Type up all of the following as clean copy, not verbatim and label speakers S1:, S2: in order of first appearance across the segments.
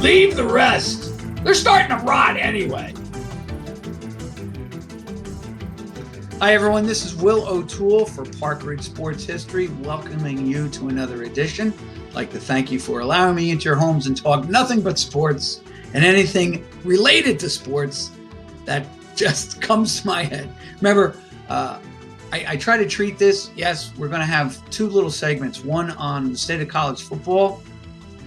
S1: Leave the rest. They're starting to rot anyway. Hi, everyone. This is Will O'Toole for Park Ridge Sports History, welcoming you to another edition. I'd like to thank you for allowing me into your homes and talk nothing but sports and anything related to sports that just comes to my head. Remember, I try to treat this, yes, we're going to have two little segments, one on the state of college football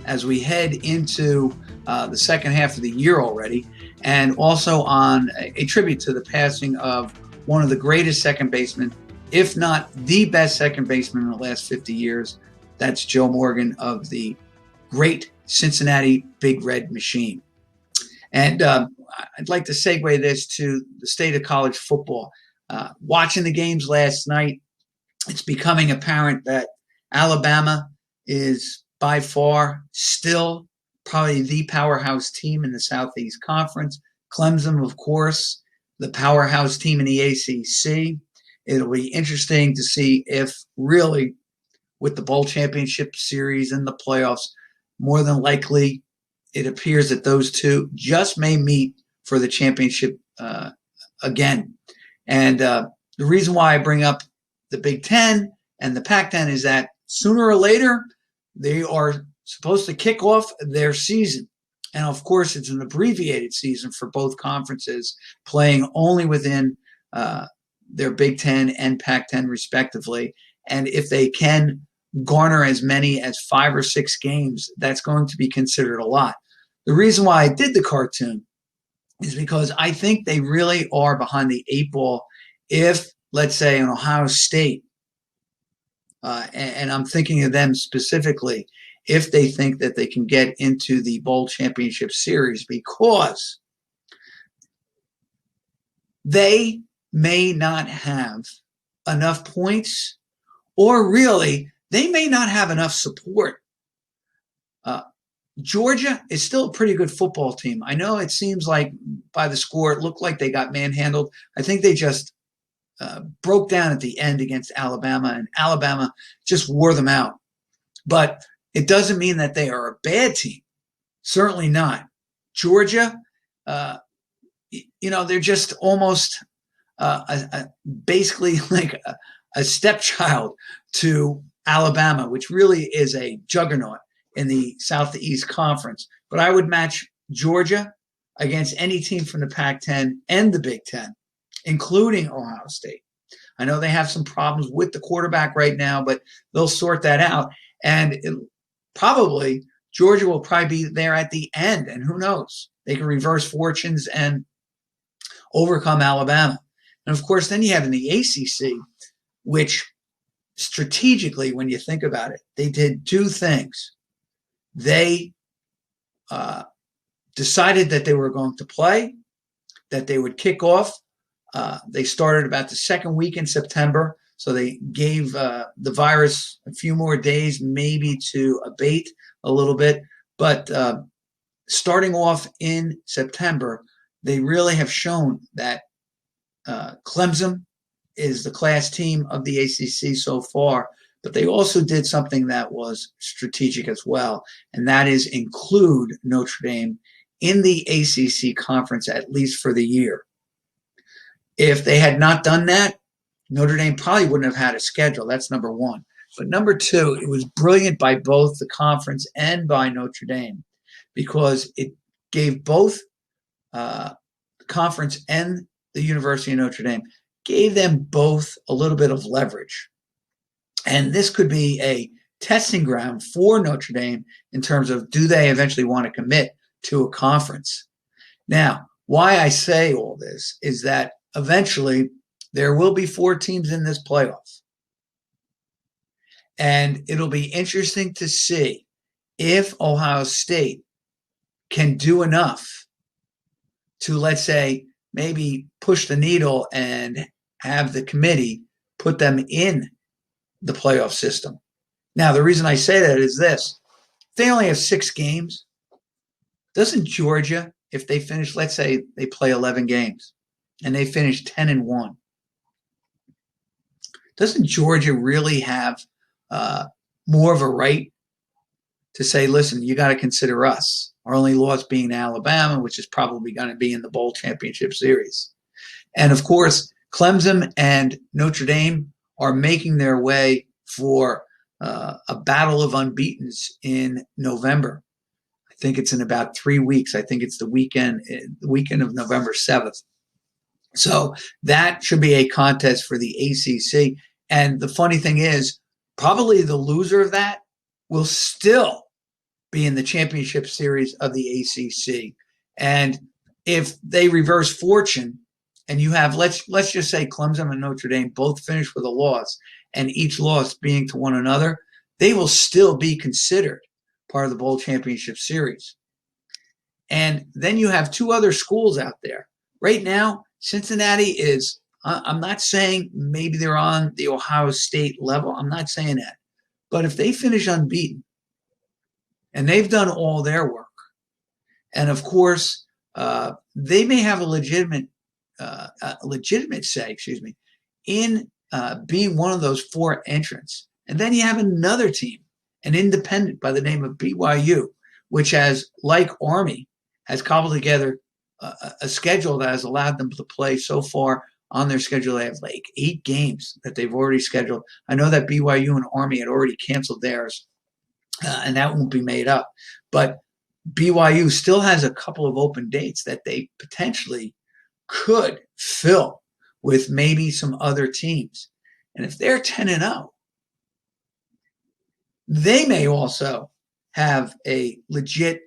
S1: as we head into the second half of the year already, and also on a tribute to the passing of one of the greatest second basemen, if not the best second baseman in the last 50 years. That's Joe Morgan of the great Cincinnati Big Red Machine. And I'd like to segue this to the state of college football. Watching the games last night, it's becoming apparent that Alabama is by far still probably the powerhouse team in the Southeast Conference. Clemson, of course, the powerhouse team in the ACC. It'll be interesting to see if really with the bowl championship series and the playoffs, more than likely it appears that those two just may meet for the championship again. And the reason why I bring up the Big Ten and the Pac-10 is that sooner or later, they are supposed to kick off their season. And of course, it's an abbreviated season for both conferences, playing only within their Big Ten and Pac-10 respectively. And if they can garner as many as 5 or 6 games, that's going to be considered a lot. The reason why I did the cartoon is because I think they really are behind the 8 ball if, let's say, in Ohio State, and I'm thinking of them specifically, if they think that they can get into the bowl championship series, because they may not have enough points, or really, they may not have enough support. Georgia is still a pretty good football team. I know it seems like by the score, it looked like they got manhandled. I think they just broke down at the end against Alabama, and Alabama just wore them out. But it doesn't mean that they are a bad team. Certainly not. Georgia, they're just almost basically like a stepchild to Alabama, which really is a juggernaut in the Southeast Conference. But I would match Georgia against any team from the Pac-10 and the Big Ten, including Ohio State. I know they have some problems with the quarterback right now, but they'll sort that out. And probably Georgia will probably be there at the end, and who knows? They can reverse fortunes and overcome Alabama. And of course, then you have in the ACC, which strategically, when you think about it, they did 2 things. They decided that they were going to play, that they would kick off. They started about the second week in September, so they gave the virus a few more days maybe to abate a little bit. But starting off in September, they really have shown that Clemson is the class team of the ACC so far, but they also did something that was strategic as well, and that is include Notre Dame in the ACC conference, at least for the year. If they had not done that, Notre Dame probably wouldn't have had a schedule. That's number one. But number two, it was brilliant by both the conference and by Notre Dame, because it gave both the conference and the University of Notre Dame, gave them both a little bit of leverage. And this could be a testing ground for Notre Dame in terms of, do they eventually want to commit to a conference? Now, why I say all this is that eventually there will be 4 teams in this playoff. And it'll be interesting to see if Ohio State can do enough to, let's say, maybe push the needle and have the committee put them in the playoff system. Now, the reason I say that is this. If they only have 6 games, doesn't Georgia, if they finish, let's say they play 11 games and they finish 10-1, doesn't Georgia really have more of a right to say, listen, you got to consider us? Our only loss being Alabama, which is probably going to be in the bowl championship series. And of course, Clemson and Notre Dame are making their way for a battle of unbeatens in November. I think it's in about 3 weeks. I think it's the weekend of November 7th. So that should be a contest for the ACC. And the funny thing is, probably the loser of that will still be in the championship series of the ACC. And if they reverse fortune and you have, let's just say Clemson and Notre Dame both finish with a loss and each loss being to one another, they will still be considered part of the bowl championship series. And then you have two other schools out there. Right now, Cincinnati is, I'm not saying maybe they're on the Ohio State level. I'm not saying that. But if they finish unbeaten and they've done all their work, and of course, they may have a legitimate say, in being one of those 4 entrants. And then you have another team, an independent by the name of BYU, which has, like Army, has cobbled together a schedule that has allowed them to play so far on their schedule. They have like 8 games that they've already scheduled. I know that BYU and Army had already canceled theirs, and that won't be made up. But BYU still has a couple of open dates that they potentially could fill with maybe some other teams. And if they're 10-0, they may also have a legit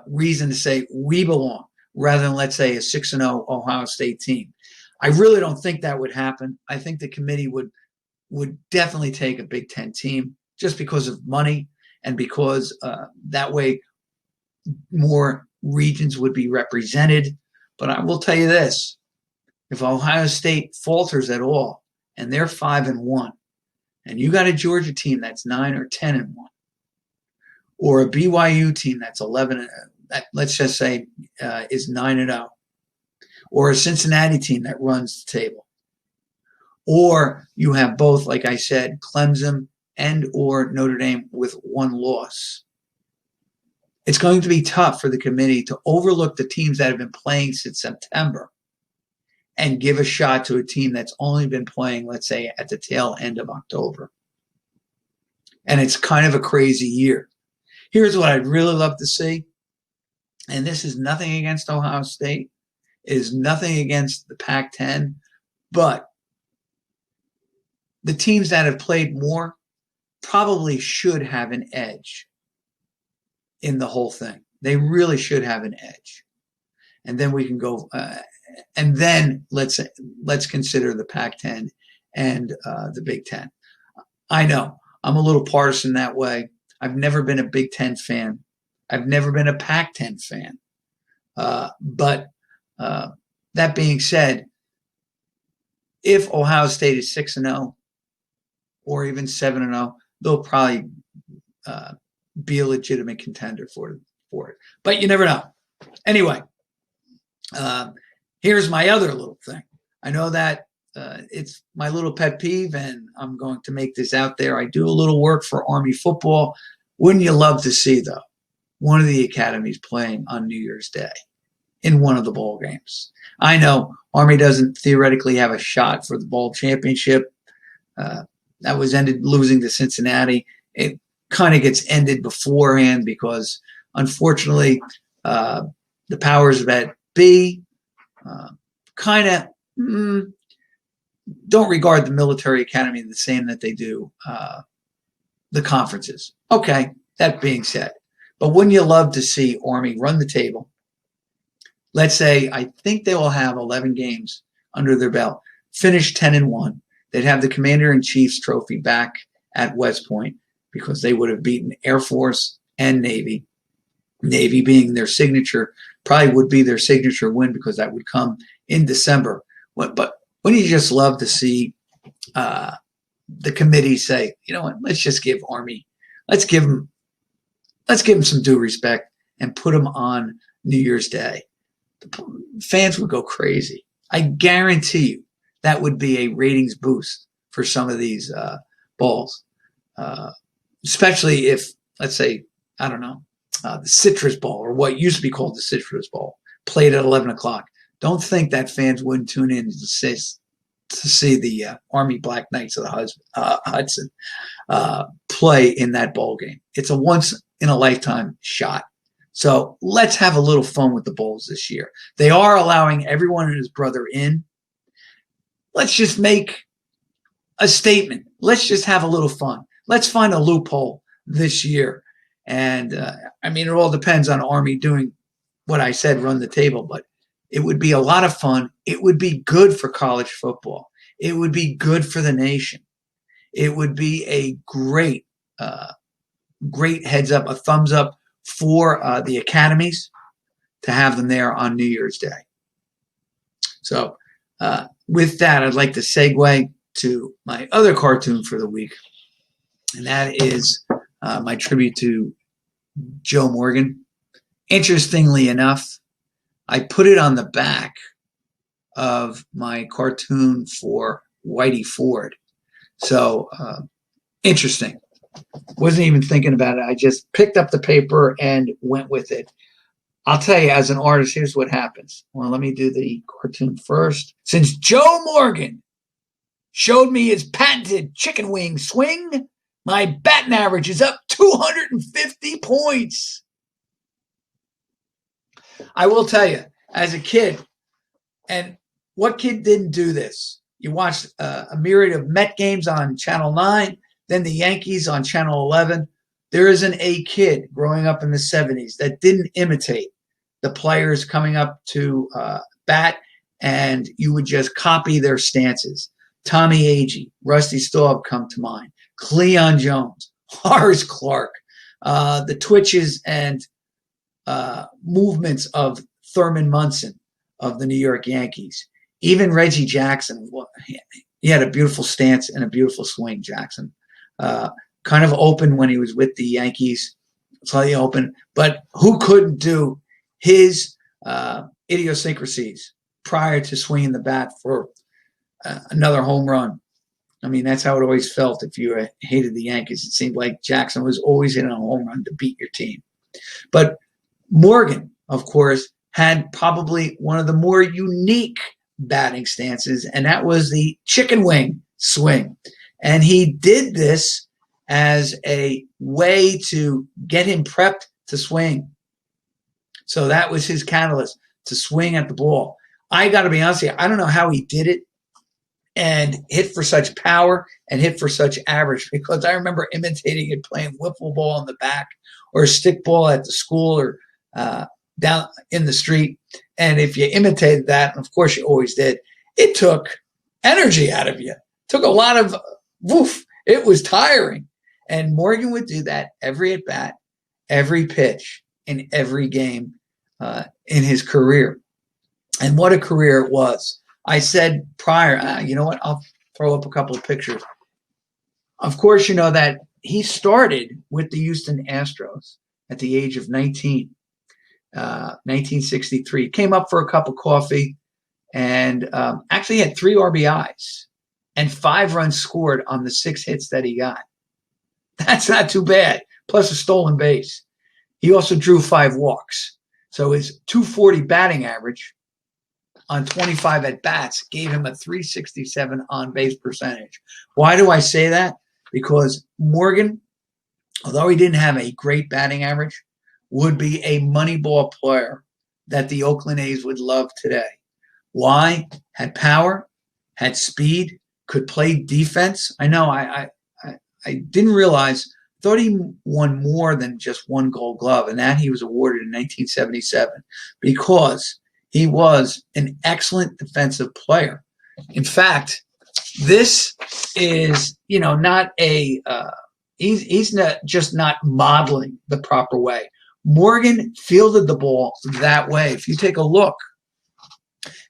S1: reason to say we belong, rather than, let's say, a 6-0 Ohio State team. I really don't think that would happen. I think the committee would definitely take a Big Ten team just because of money and because that way more regions would be represented. But I will tell you this, if Ohio State falters at all and they're 5-1, and you got a Georgia team that's 9 or 10-1, or a BYU team that's 11, let's just say is 9-0, or a Cincinnati team that runs the table, or you have both, like I said, Clemson and or Notre Dame with 1 loss. It's going to be tough for the committee to overlook the teams that have been playing since September and give a shot to a team that's only been playing, let's say, at the tail end of October. And it's kind of a crazy year. Here's what I'd really love to see, and this is nothing against Ohio State. It is nothing against the Pac-10, but the teams that have played more probably should have an edge in the whole thing. They really should have an edge. And then we can go, and then let's consider the Pac-10 and the Big Ten. I know I'm a little partisan that way. I've never been a Big Ten fan. I've never been a Pac-10 fan. But that being said, if Ohio State is 6-0 or even 7-0, they'll probably be a legitimate contender for it. But you never know. Anyway, here's my other little thing. I know that it's my little pet peeve, and I'm going to make this out there. I do a little work for Army football. Wouldn't you love to see, though, one of the academies playing on New Year's Day in one of the bowl games? I know Army doesn't theoretically have a shot for the bowl championship. That was ended losing to Cincinnati. It kind of gets ended beforehand because, unfortunately, the powers that be kind of don't regard the military academy the same that they do the conferences. Okay, that being said, but wouldn't you love to see Army run the table? Let's say, I think they will have 11 games under their belt, finish 10-1. They'd have the Commander-in-Chief's trophy back at West Point because they would have beaten Air Force and Navy. Navy being their signature, probably would be their signature win because that would come in December. But wouldn't you just love to see the committee say, you know what, let's just give Army, let's give them some due respect and put them on New Year's Day. The fans would go crazy. I guarantee you that would be a ratings boost for some of these bowls, especially if, let's say, I don't know, the Citrus Bowl, or what used to be called the Citrus Bowl, played at 11 o'clock. Don't think that fans wouldn't tune in to see the Army Black Knights of the Hudson play in that bowl game. It's a once-in-a-lifetime shot. So let's have a little fun with the bowls this year. They are allowing everyone and his brother in. Let's just make a statement. Let's just have a little fun. Let's find a loophole this year. And, I mean, it all depends on Army doing what I said, run the table, but it would be a lot of fun. It would be good for college football. It would be good for the nation. It would be a great heads up, a thumbs up for the academies to have them there on New Year's Day. So with that, I'd like to segue to my other cartoon for the week, and that is my tribute to Joe Morgan. Interestingly enough, I put it on the back of my cartoon for Whitey Ford. So interesting. Wasn't even thinking about it. I just picked up the paper and went with it. I'll tell you, as an artist, here's what happens. Well, let me do the cartoon first. Since Joe Morgan showed me his patented chicken wing swing, my batting average is up 250 points. I will tell you, as a kid, and what kid didn't do this? You watched a myriad of Met games on Channel 9, then the Yankees on Channel 11. There isn't a kid growing up in the 70s that didn't imitate the players coming up to bat, and you would just copy their stances. Tommy Agee, Rusty Staub come to mind, Cleon Jones, Horace Clark, the twitches and movements of Thurman Munson of the New York Yankees. Even Reggie Jackson, he had a beautiful stance and a beautiful swing, Jackson. Kind of open when he was with the Yankees, slightly open, but who couldn't do his idiosyncrasies prior to swinging the bat for another home run? I mean, that's how it always felt if you hated the Yankees. It seemed like Jackson was always hitting a home run to beat your team. But Morgan, of course, had probably one of the more unique batting stances, and that was the chicken wing swing. And he did this as a way to get him prepped to swing. So that was his catalyst, to swing at the ball. I got to be honest with you, I don't know how he did it and hit for such power and hit for such average, because I remember imitating it playing wiffle ball in the back or stickball at the school or down in the street. And if you imitated that, and of course you always did, it took energy out of you. It took a lot of woof. It was tiring. And Morgan would do that every at bat, every pitch, in every game in his career. And what a career it was. I said prior, you know what? I'll throw up a couple of pictures. Of course, you know that he started with the Houston Astros at the age of 19, 1963. Came up for a cup of coffee and actually had 3 RBIs and 5 runs scored on the 6 hits that he got. That's not too bad, plus a stolen base. He also drew 5 walks. So his 240 batting average on 25 at-bats gave him a 367 on-base percentage. Why do I say that? Because Morgan, although he didn't have a great batting average, would be a money ball player that the Oakland A's would love today. Why? Had power, had speed, could play defense. I know I didn't realize, thought he won more than just 1 Gold Glove, and that he was awarded in 1977 because he was an excellent defensive player. In fact, this is, not a he's not just not modeling the proper way. Morgan fielded the ball that way. If you take a look,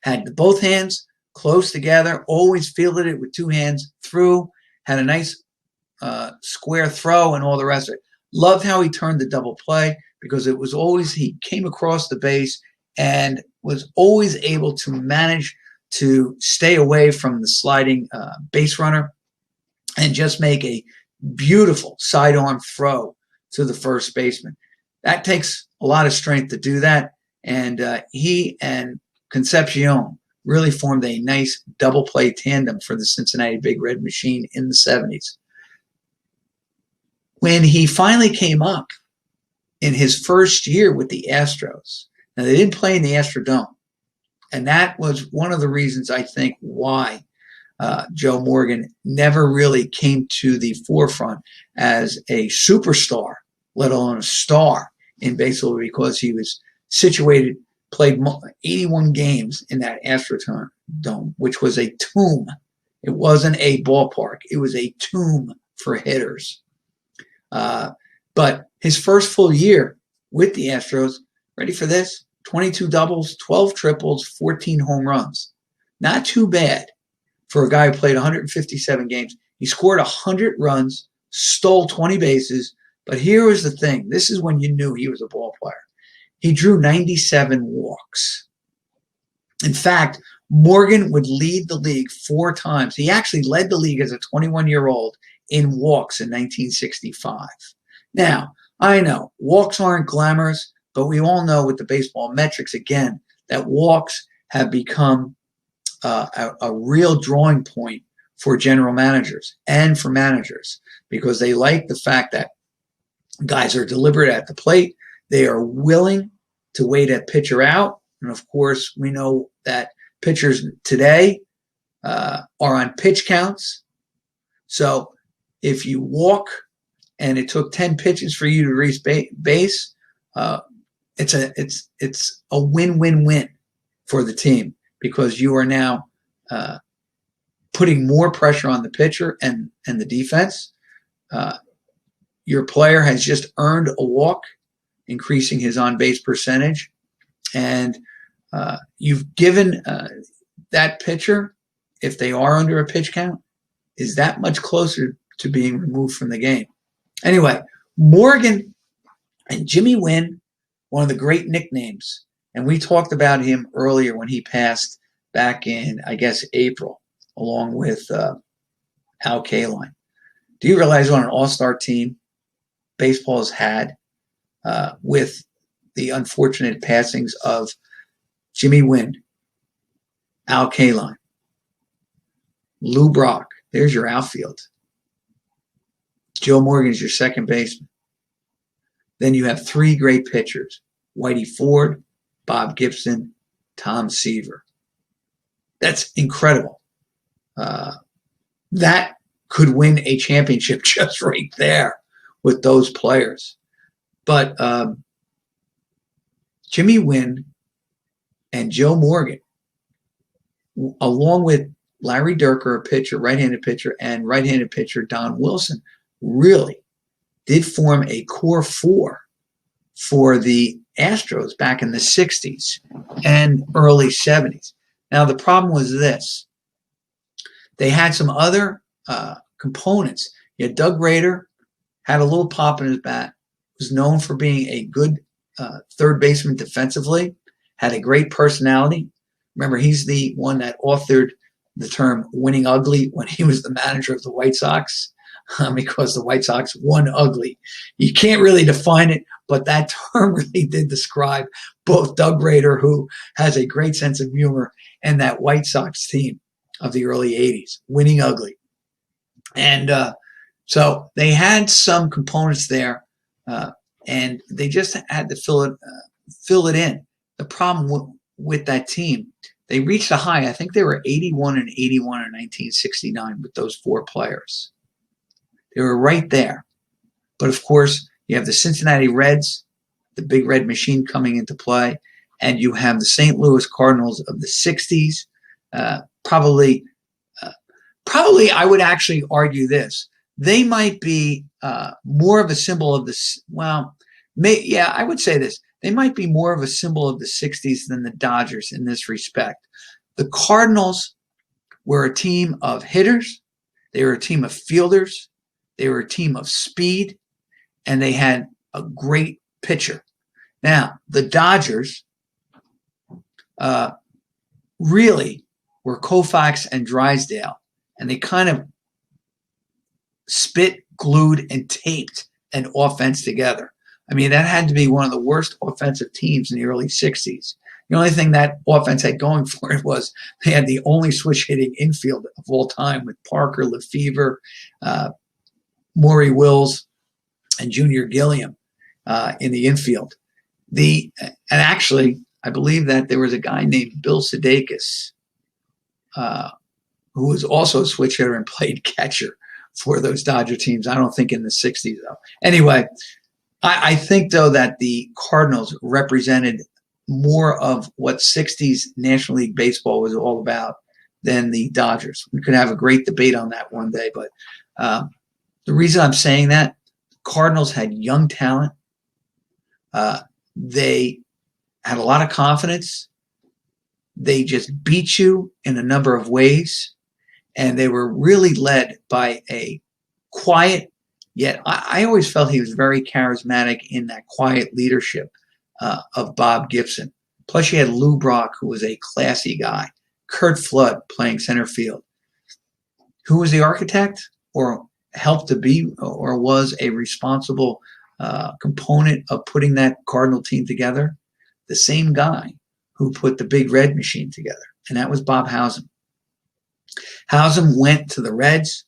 S1: had both hands close together, always fielded it with 2 hands through, had a nice square throw and all the rest of it. Loved how he turned the double play, because it was always, he came across the base and was always able to manage to stay away from the sliding base runner and just make a beautiful sidearm throw to the first baseman. that takes a lot of strength to do that. And he and Concepcion really formed a nice double play tandem for the Cincinnati Big Red Machine in the 70s. When he finally came up in his first year with the Astros, now they didn't play in the Astrodome, and that was one of the reasons I think why Joe Morgan never really came to the forefront as a superstar, let alone a star in baseball, because he was situated, played 81 games in that Astrodome, which was a tomb. It wasn't a ballpark. It was a tomb for hitters. But his first full year with the Astros, ready for this? 22 doubles, 12 triples, 14 home runs. Not too bad for a guy who played 157 games. He scored 100 runs, stole 20 bases. But here was the thing. This is when you knew he was a ball player. He drew 97 walks. In fact, Morgan would lead the league 4 times. He actually led the league as a 21-year-old in walks in 1965. Now, I know walks aren't glamorous, but we all know with the baseball metrics, again, that walks have become a real drawing point for general managers and for managers, because they like the fact that guys are deliberate at the plate. They are willing to wait a pitcher out. And of course, we know that pitchers today are on pitch counts. So if you walk and it took 10 pitches for you to reach base, it's a win-win-win for the team, because you are now putting more pressure on the pitcher and the defense. Your player has just earned a walk, increasing his on-base percentage, and you've given that pitcher, if they are under a pitch count, is that much closer to being removed from the game. Anyway, Morgan and Jimmy Wynn, one of the great nicknames, and we talked about him earlier when he passed back in, I guess, April, along with Al Kaline. Do you realize what an all-star team baseball has had with the unfortunate passings of Jimmy Wynn, Al Kaline, Lou Brock? There's your outfield. Joe Morgan's your second baseman. Then you have 3 great pitchers: Whitey Ford, Bob Gibson, Tom Seaver. That's incredible. That could win a championship just right there with those players. But Jimmy Wynn and Joe Morgan, along with Larry Durker, a pitcher, right-handed pitcher, and right-handed pitcher Don Wilson, really did form a core 4 for the Astros back in the 60s and early 70s. Now, the problem was this. They had some other components. You had Doug Rader, had a little pop in his bat, was known for being a good third baseman defensively, had a great personality. Remember, he's the one that authored the term winning ugly when he was the manager of the White Sox, because the White Sox won ugly. You can't really define it, but that term really did describe both Doug Rader, who has a great sense of humor, and that White Sox team of the early 80s, winning ugly. And so they had some components there, and they just had to fill it in. The problem with that team, they reached a high. I think they were 81 and 81 in 1969 with those 4 players. They were right there. But of course, you have the Cincinnati Reds, the Big Red Machine coming into play, and you have the St. Louis Cardinals of the 60s. Probably, I would actually argue this. They might be more of a symbol of this. Well, I would say this. They might be more of a symbol of the 60s than the Dodgers in this respect. The Cardinals were a team of hitters. They were a team of fielders. They were a team of speed, and they had a great pitcher. Now, the Dodgers really were Koufax and Drysdale, and they kind of spit, glued, and taped an offense together. I mean, that had to be one of the worst offensive teams in the early 60s. The only thing that offense had going for it was they had the only switch-hitting infield of all time with Parker, Lefevre, Maury Wills, and Junior Gilliam in the infield. And actually, I believe that there was a guy named Bill Sudeikis who was also a switch hitter and played catcher for those Dodger teams. I don't think in the 60s, though. Anyway, I think, though, that the Cardinals represented more of what 60s National League Baseball was all about than the Dodgers. We could have a great debate on that one day, but the reason I'm saying that, Cardinals had young talent. They had a lot of confidence. They just beat you in a number of ways, and they were really led by a quiet, yet I always felt he was very charismatic in that quiet leadership of Bob Gibson. Plus, you had Lou Brock, who was a classy guy. Curt Flood playing center field. Who was the architect or helped to be or was a responsible component of putting that Cardinal team together? The same guy who put the Big Red Machine together, and that was Bob Howsam. Howsam went to the Reds.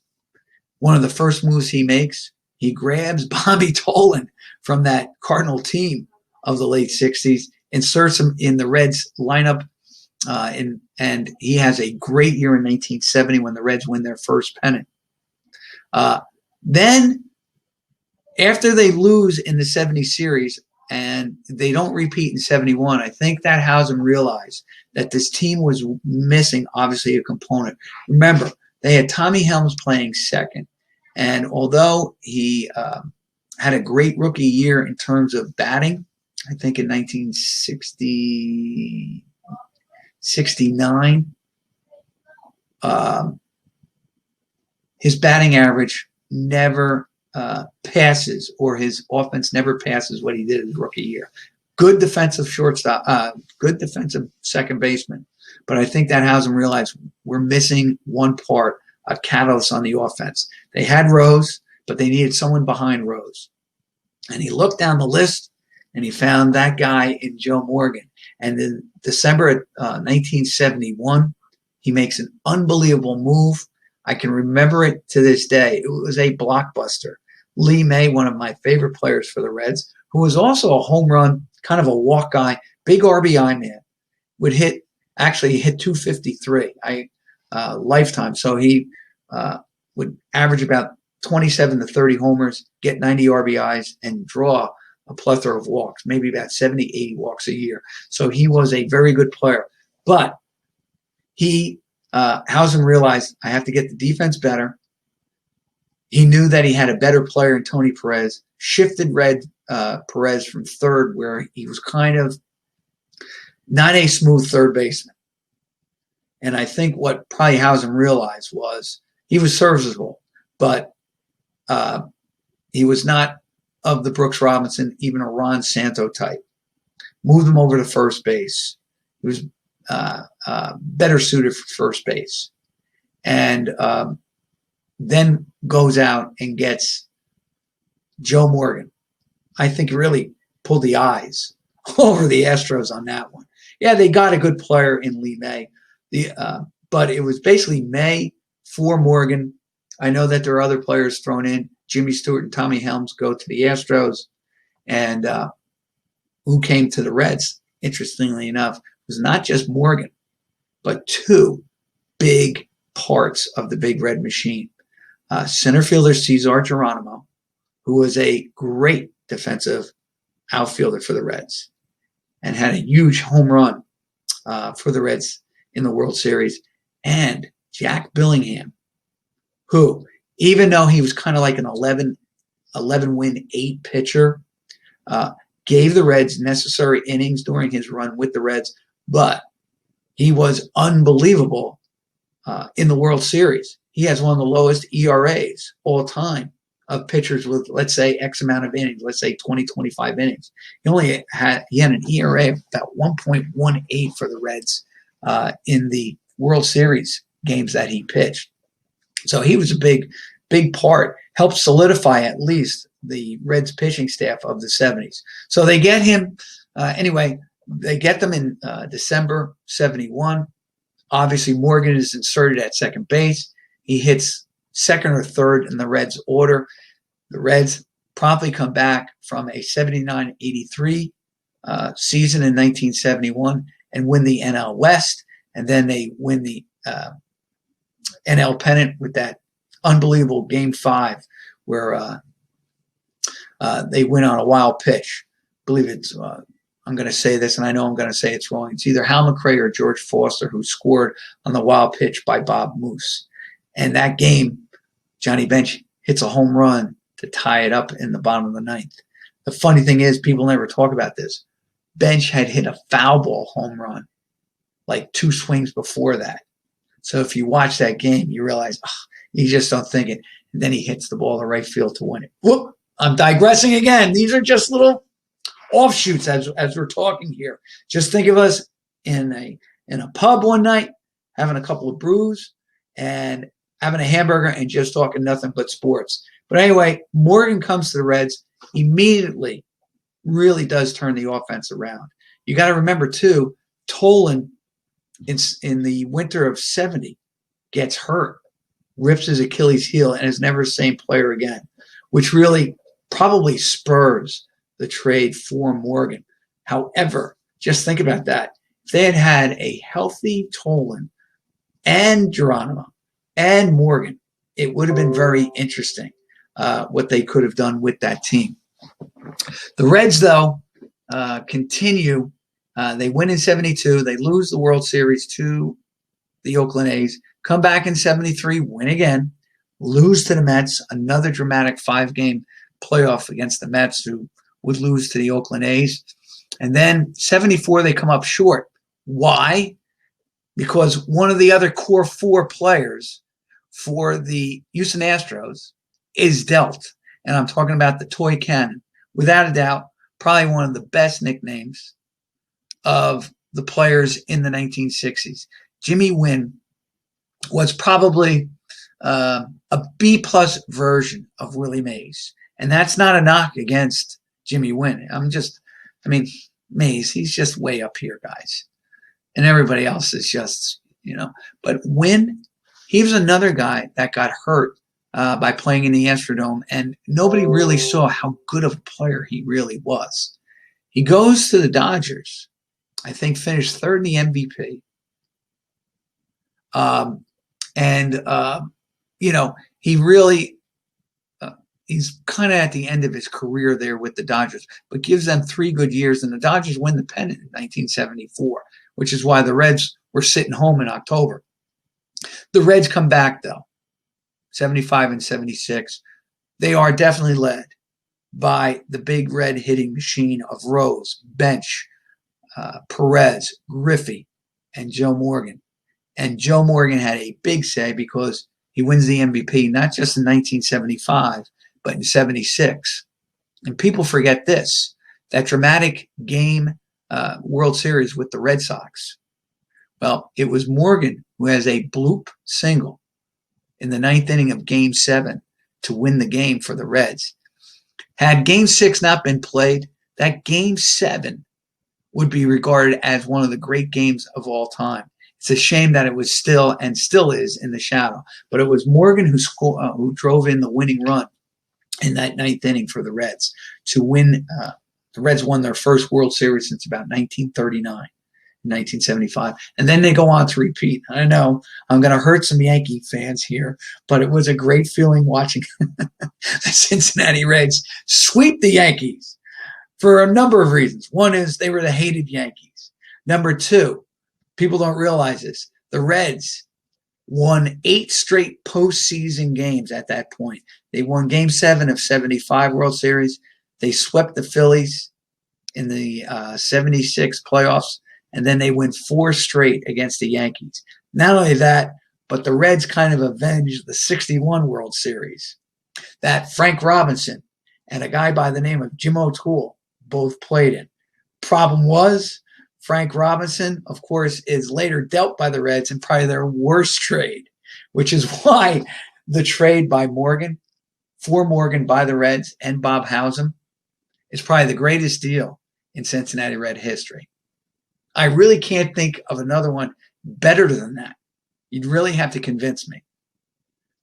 S1: One of the first moves he makes, he grabs Bobby Tolan from that Cardinal team of the late 60s, inserts him in the Reds lineup, and he has a great year in 1970 when the Reds win their first pennant. Then, after they lose in the 70 series and they don't repeat in 71, I think that Howsam realized that this team was missing, obviously, a component. Remember, they had Tommy Helms playing second, and although he had a great rookie year in terms of batting, I think in 1969, his batting average never passes, or his offense never passes what he did his rookie year. Good defensive shortstop, good defensive second baseman. But I think that Howsam realized we're missing one part, a catalyst on the offense. They had Rose, but they needed someone behind Rose. And he looked down the list, and he found that guy in Joe Morgan. And in December of 1971, he makes an unbelievable move. I can remember it to this day. It was a blockbuster. Lee May, one of my favorite players for the Reds, who was also a home run, kind of a walk guy, big RBI man, would hit 253 lifetime. So he would average about 27 to 30 homers, get 90 RBIs, and draw a plethora of walks, maybe about 70, 80 walks a year. So he was a very good player. But Howsam realized, I have to get the defense better. He knew that he had a better player in Tony Perez, shifted Perez from third, where he was kind of not a smooth third baseman. And I think what probably Howsam realized was he was serviceable, but he was not of the Brooks Robinson, even a Ron Santo type. Moved him over to first base. He was better suited for first base. And then goes out and gets Joe Morgan. I think really pulled the eyes over the Astros on that one. Yeah, they got a good player in Lee May, but it was basically May for Morgan. I know that there are other players thrown in. Jimmy Stewart and Tommy Helms go to the Astros, and who came to the Reds, interestingly enough, was not just Morgan, but two big parts of the Big Red Machine. Center fielder Cesar Geronimo, who was a great defensive outfielder for the Reds and had a huge home run for the Reds in the World Series, and Jack Billingham, who, even though he was kind of like an 11-win 8 pitcher, gave the Reds necessary innings during his run with the Reds, but he was unbelievable in the World Series. He has one of the lowest ERAs all time of pitchers with, let's say, X amount of innings, let's say 20, 25 innings. He had an ERA of about 1.18 for the Reds in the World Series games that he pitched. So he was a big part, helped solidify at least the Reds pitching staff of the 70s. So they get him anyway. They get them in December 71. Obviously, Morgan is inserted at second base. He hits second or third in the Reds' order. The Reds promptly come back from a 79-83 season in 1971 and win the NL West. And then they win the NL pennant with that unbelievable Game 5 where they win on a wild pitch. I believe it's I'm going to say this, and I know I'm going to say it's wrong. It's either Hal McRae or George Foster who scored on the wild pitch by Bob Moose. And that game, Johnny Bench hits a home run to tie it up in the bottom of the ninth. The funny thing is, people never talk about this. Bench had hit a foul ball home run like 2 swings before that. So if you watch that game, you realize, you just don't think it. And then he hits the ball to right field to win it. Whoop! I'm digressing again. These are just little offshoots as we're talking here. Just think of us in a pub one night, having a couple of brews and having a hamburger and just talking nothing but sports. But anyway, Morgan comes to the Reds, immediately really does turn the offense around. You got to remember too, Tolan in the winter of 70 gets hurt, rips his Achilles heel, and is never the same player again, which really probably spurs the trade for Morgan. However, just think about that. If they had a healthy Tolan and Geronimo and Morgan, it would have been very interesting what they could have done with that team. The Reds, though, continue. They win in 72. They lose the World Series to the Oakland A's. Come back in 73, win again, lose to the Mets, another dramatic 5-game playoff against the Mets, who would lose to the Oakland A's. And then 74, they come up short. Why? Because one of the other core 4 players for the Houston Astros is dealt. And I'm talking about the Toy Cannon. Without a doubt, probably one of the best nicknames of the players in the 1960s. Jimmy Wynn was probably a B-plus version of Willie Mays. And that's not a knock against Jimmy Wynn. Mays, he's just way up here, guys. And everybody else is just, But Wynn, he was another guy that got hurt by playing in the Astrodome, and nobody really saw how good of a player he really was. He goes to the Dodgers, I think finished 3rd in the MVP. He really he's kind of at the end of his career there with the Dodgers, but gives them 3 good years, and the Dodgers win the pennant in 1974, which is why the Reds were sitting home in October. The Reds come back, though, 75 and 76. They are definitely led by the big red hitting machine of Rose, Bench, Perez, Griffey, and Joe Morgan. And Joe Morgan had a big say because he wins the MVP not just in 1975, but in 76. And people forget this, that dramatic game World Series with the Red Sox. Well, it was Morgan who has a bloop single in the 9th inning of Game 7 to win the game for the Reds. Had Game 6 not been played, that Game 7 would be regarded as one of the great games of all time. It's a shame that it was still and still is in the shadow. But it was Morgan who drove in the winning run in that 9th inning for the Reds to win. The Reds won their first World Series since about 1939, 1975. And then they go on to repeat. I know I'm going to hurt some Yankee fans here, but it was a great feeling watching the Cincinnati Reds sweep the Yankees for a number of reasons. One is they were the hated Yankees. Number 2, people don't realize this. The Reds won 8 straight postseason games at that point. They won Game 7 of 75 World Series. They swept the Phillies in the 76 playoffs, and then they win 4 straight against the Yankees. Not only that, but the Reds kind of avenged the 61 World Series that Frank Robinson and a guy by the name of Jim O'Toole both played in. Problem was, Frank Robinson, of course, is later dealt by the Reds in probably their worst trade, which is why the trade by Morgan for Morgan by the Reds and Bob Howsam is probably the greatest deal in Cincinnati Red history. I really can't think of another one better than that. You'd really have to convince me.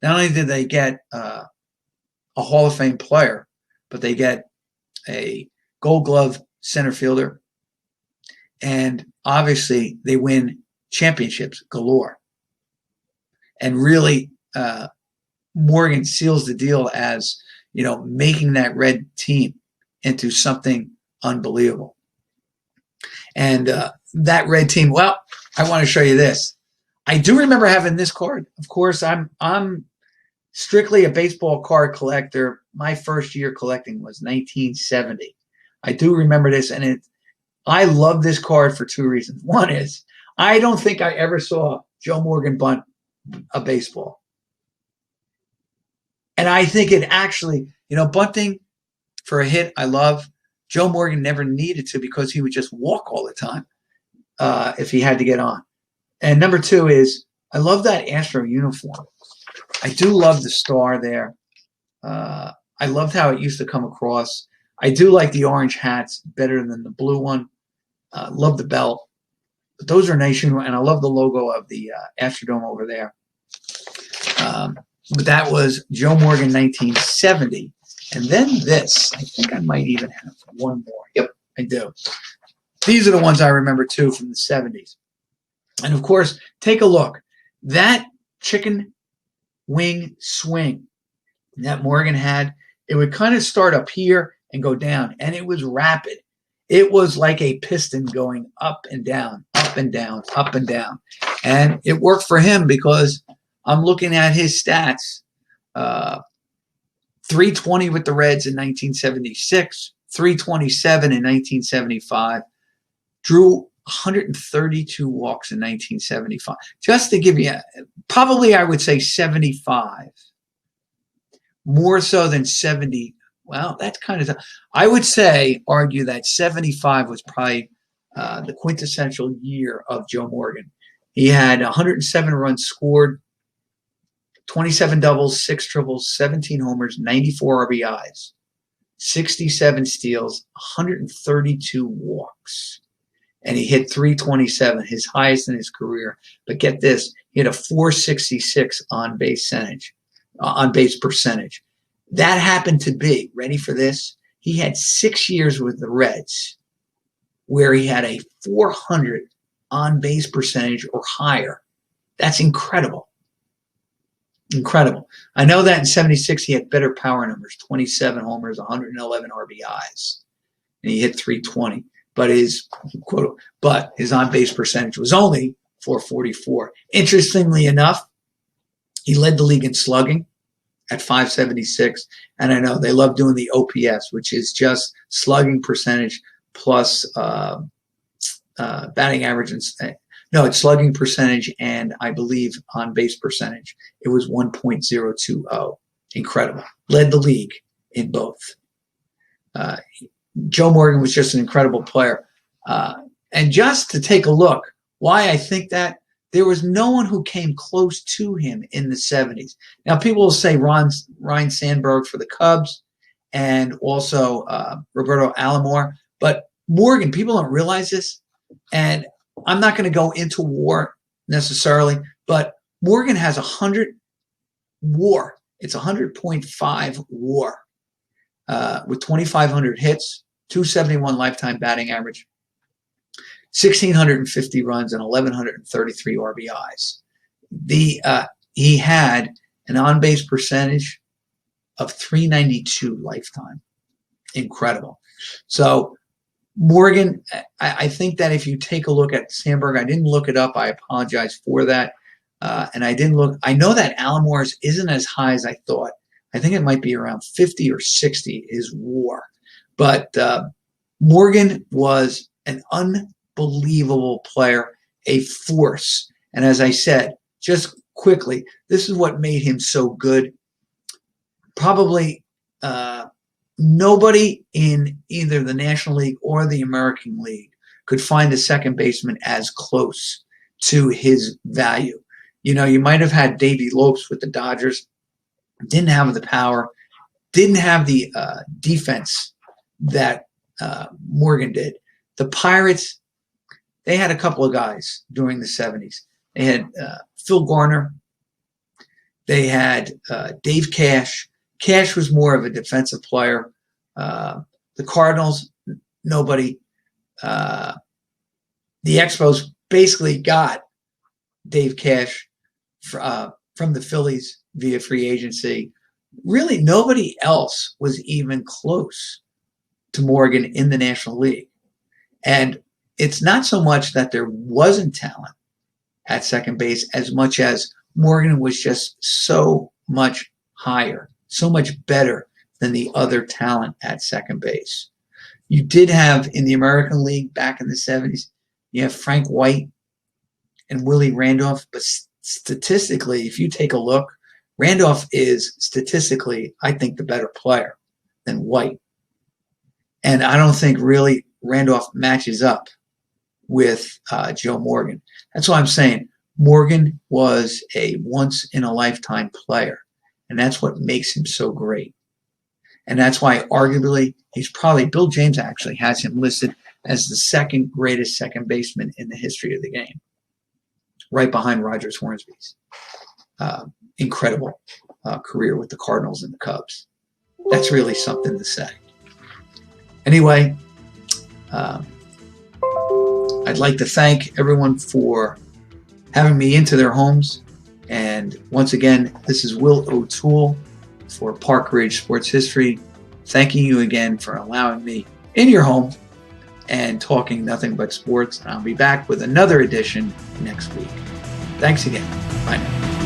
S1: Not only did they get a Hall of Fame player, but they get a Gold Glove center fielder, and obviously they win championships galore. And really, Morgan seals the deal as, making that Red team into something unbelievable. And that Red team, well, I want to show you this. I do remember having this card. Of course, I'm strictly a baseball card collector. My first year collecting was 1970. I do remember this, and I love this card for two reasons. One is I don't think I ever saw Joe Morgan bunt a baseball. And I think it actually, bunting for a hit, I love. Joe Morgan never needed to because he would just walk all the time if he had to get on. And number two is I love that Astro uniform. I do love the star there. I loved how it used to come across. I do like the orange hats better than the blue one. Love the belt. But those are nice. And I love the logo of the Astrodome over there. But that was Joe Morgan 1970. And then this, I think I might even have one more. Yep, I do. These are the ones I remember too from the 70s. And of course, take a look. That chicken wing swing that Morgan had, it would kind of start up here and go down, and it was rapid. It was like a piston going up and down, up and down, up and down. And it worked for him because I'm looking at his stats. 320 with the Reds in 1976, 327 in 1975, drew 132 walks in 1975. Just to give you, probably I would say 75, more so than 70. Well, that's kind of, I would argue that 75 was probably the quintessential year of Joe Morgan. He had 107 runs scored, 27 doubles, 6 triples, 17 homers, 94 RBIs, 67 steals, 132 walks. And he hit 327, his highest in his career. But get this, he had a 466 on base percentage. That happened to be, ready for this? He had 6 years with the Reds where he had a 400 on base percentage or higher. That's incredible. Incredible. I know that in 76 he had better power numbers, 27 homers, 111 RBIs, and he hit 320. But his on-base percentage was only 444. Interestingly enough, he led the league in slugging at 576. And I know they love doing the OPS, which is just slugging percentage plus batting average. No, it's slugging percentage and I believe on-base percentage. It was 1.020. Incredible. Led the league in both. Joe Morgan was just an incredible player. And just to take a look, why I think that, there was no one who came close to him in the 70s. Now, people will say Ryan Sandberg for the Cubs and also Roberto Alomar. But Morgan, people don't realize this. And I'm not going to go into WAR necessarily, but Morgan has 100 WAR. It's 100.5 WAR with 2,500 hits, 271 lifetime batting average, 1,650 runs, and 1,133 RBIs. He had an on-base percentage of 392 lifetime. Incredible. So Morgan, I think that if you take a look at Sandberg, I didn't look it up. I apologize for that. And I didn't look. I know that Alomar's isn't as high as I thought. I think it might be around 50 or 60 is WAR. But Morgan was an unbelievable player, a force. And as I said, just quickly, this is what made him so good. Probably nobody in either the National League or the American League could find a second baseman as close to his value. You know, you might have had Davey Lopes with the Dodgers, didn't have the power. didn't have the defense that Morgan did. The Pirates, they had a couple of guys during the 70s. They had Phil Garner. They had Dave Cash. Cash was more of a defensive player. The Cardinals, nobody. The Expos basically got Dave Cash from the Phillies via free agency. Really, nobody else was even close to Morgan in the National League. And it's not so much that there wasn't talent at second base as much as Morgan was just so much higher, so much better than the other talent at second base. You did have in the American League back in the 70s, you have Frank White and Willie Randolph. But statistically, if you take a look, Randolph is statistically, I think, the better player than White. And I don't think really Randolph matches up with Joe Morgan. That's why I'm saying Morgan was a once-in-a-lifetime player. And that's what makes him so great. And that's why arguably he's probably, Bill James actually has him listed as the second greatest second baseman in the history of the game, right behind Rogers Hornsby's incredible career with the Cardinals and the Cubs. That's really something to say. Anyway, I'd like to thank everyone for having me into their homes. And once again, this is Will O'Toole for Park Ridge Sports History. Thanking you again for allowing me in your home and talking nothing but sports. And I'll be back with another edition next week. Thanks again. Bye now.